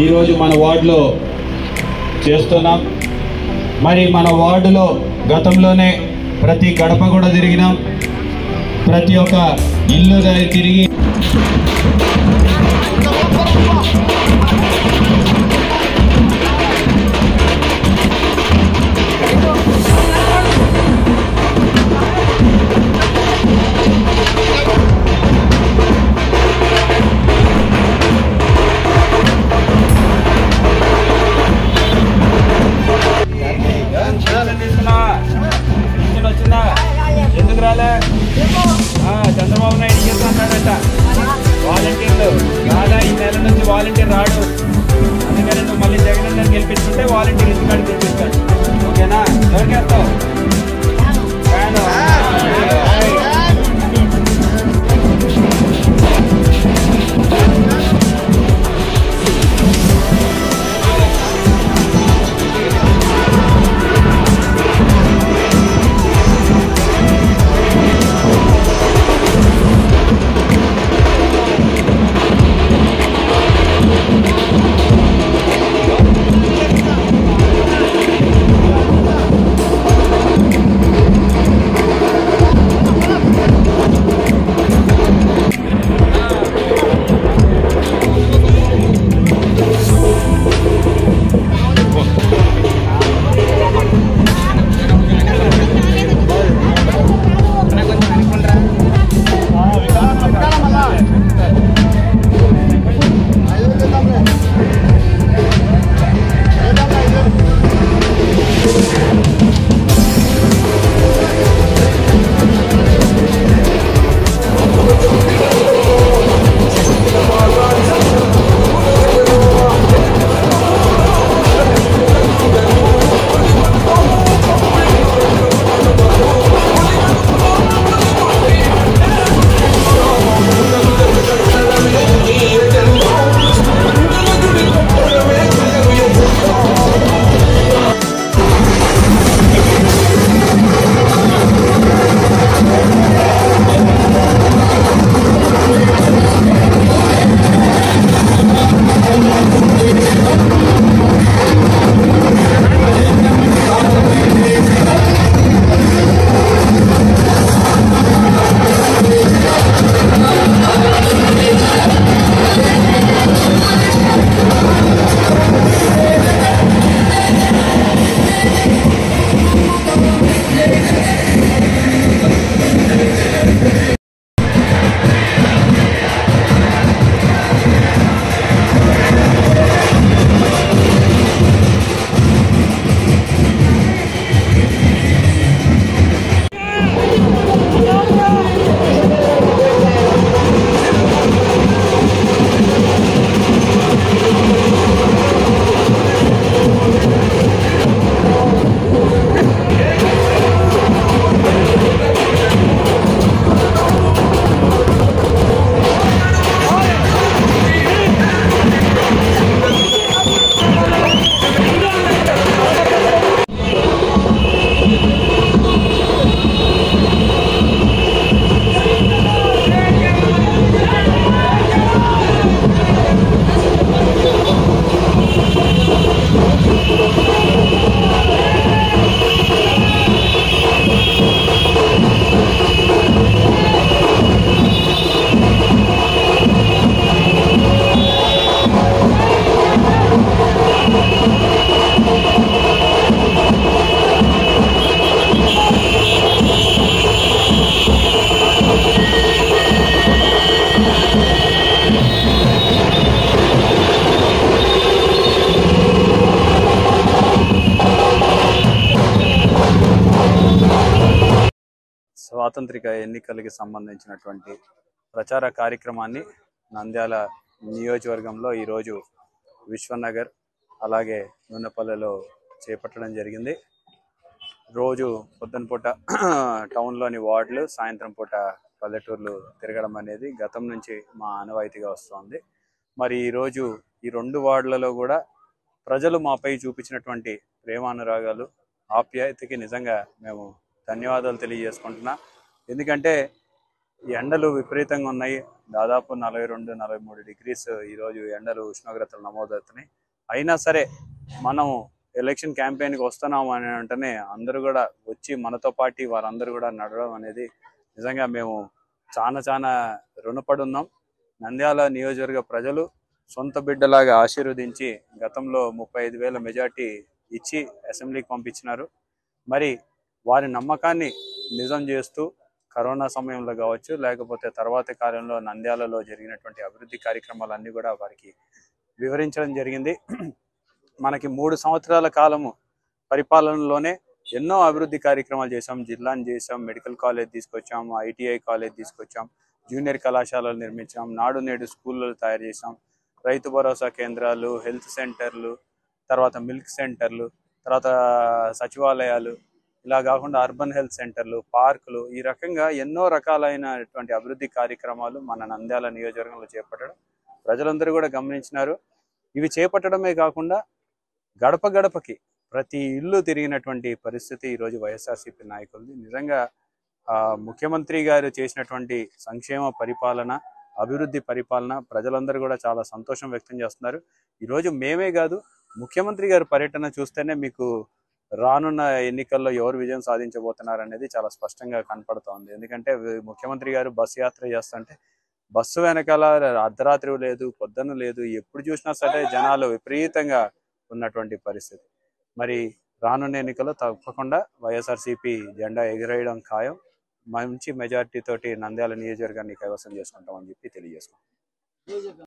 ఈరోజు మన వార్డులో చేస్తున్నాం. మరి మన వార్డులో గతంలోనే ప్రతి గడప కూడా తిరిగినాం, ప్రతి ఒక్క ఇల్లు తిరిగి ఎందుకు రాలే? చంద్రబాబు నాయుడు చేస్తున్నాడట వాలంటీర్లు రాదా, ఈ నెల నుంచి వాలంటీర్ రాడు, అందుకని నువ్వు మళ్ళీ జగన్ గెలిపించుకుంటే వాలంటీర్ ఇంటికాడికి తెప్పిస్తాడు. ఓకేనా? ఎవరికేస్తావు? స్వాతంత్రిక ఎన్నికలకి సంబంధించినటువంటి ప్రచార కార్యక్రమాన్ని నంద్యాల నియోజకవర్గంలో ఈరోజు విశ్వనగర్ అలాగే నూనెపల్లెలో చేపట్టడం జరిగింది. రోజు పొద్దున పూట టౌన్లోని వార్డులు, సాయంత్రం పూట పల్లెటూర్లు తిరగడం అనేది గతం నుంచి మా ఆనవాయితీగా వస్తుంది. మరి ఈరోజు ఈ 2 వార్డులలో కూడా ప్రజలు మాపై చూపించినటువంటి ప్రేమానురాగాలు, ఆప్యాయతకి నిజంగా మేము ధన్యవాదాలు తెలియజేసుకుంటున్నా. ఎందుకంటే ఈ ఎండలు విపరీతంగా ఉన్నాయి. దాదాపు 42-43 డిగ్రీస్ ఈరోజు ఎండలు ఉష్ణోగ్రతలు నమోదవుతున్నాయి. అయినా సరే మనం ఎలక్షన్ క్యాంపెయిన్కి వస్తున్నాం అని వెంటనే అందరూ కూడా వచ్చి మనతో పాటు వారందరూ కూడా నడవడం అనేది నిజంగా మేము చాలా రుణపడి ఉన్నాం. నంద్యాల నియోజకవర్గ ప్రజలు సొంత బిడ్డలాగా ఆశీర్వదించి గతంలో 35,000 మెజార్టీ ఇచ్చి అసెంబ్లీకి పంపించినారు. మరి వారి నమ్మకాన్ని నిజం చేస్తూ కరోనా సమయంలో కావచ్చు, లేకపోతే తర్వాతి కాలంలో నంద్యాలలో జరిగినటువంటి అభివృద్ధి కార్యక్రమాలన్నీ కూడా వారికి వివరించడం జరిగింది. మనకి 3 సంవత్సరాల కాలము పరిపాలనలోనే ఎన్నో అభివృద్ధి కార్యక్రమాలు చేశాం. జిల్లాను చేశాం, మెడికల్ కాలేజ్ తీసుకొచ్చాం, ITI కాలేజ్ తీసుకొచ్చాం, జూనియర్ కళాశాలలు నిర్మించాం, నాడు నేడు స్కూళ్ళు తయారు చేసాం, రైతు భరోసా కేంద్రాలు, హెల్త్ సెంటర్లు, తర్వాత మిల్క్ సెంటర్లు, తర్వాత సచివాలయాలు, ఇలా కాకుండా అర్బన్ హెల్త్ సెంటర్లు, పార్కులు, ఈ రకంగా ఎన్నో రకాలైనటువంటి అభివృద్ధి కార్యక్రమాలు మన నంద్యాల నియోజకవర్గంలో చేపట్టడం ప్రజలందరూ కూడా గమనించినారు. ఇవి చేపట్టడమే కాకుండా గడప గడపకి ప్రతి ఇల్లు తిరిగినటువంటి పరిస్థితి ఈరోజు వైఎస్ఆర్సీపీ నాయకులది. నిజంగా ముఖ్యమంత్రి గారు చేసినటువంటి సంక్షేమ పరిపాలన, అభివృద్ధి పరిపాలన ప్రజలందరూ కూడా చాలా సంతోషం వ్యక్తం చేస్తున్నారు. ఈరోజు మేమే కాదు, ముఖ్యమంత్రి గారి పర్యటన చూస్తేనే మీకు రానున్న ఎన్నికల్లో ఎవరు విజయం సాధించబోతున్నారు అనేది చాలా స్పష్టంగా కనపడుతోంది. ఎందుకంటే ముఖ్యమంత్రి గారు బస్సు యాత్ర చేస్తుంటే బస్సు వెనకాల అర్ధరాత్రి లేదు, పొద్దున్న లేదు, ఎప్పుడు చూసినా సరే జనాలు విపరీతంగా ఉన్నటువంటి పరిస్థితి. మరి రానున్న ఎన్నికల్లో తప్పకుండా వైఎస్ఆర్సీపీ జెండా ఎగిరేయడం ఖాయం. మంచి మెజార్టీ తోటి నంద్యాల నియోజకవర్గాన్ని కైవసం చేసుకుంటామని చెప్పి తెలియజేసుకుంటాం.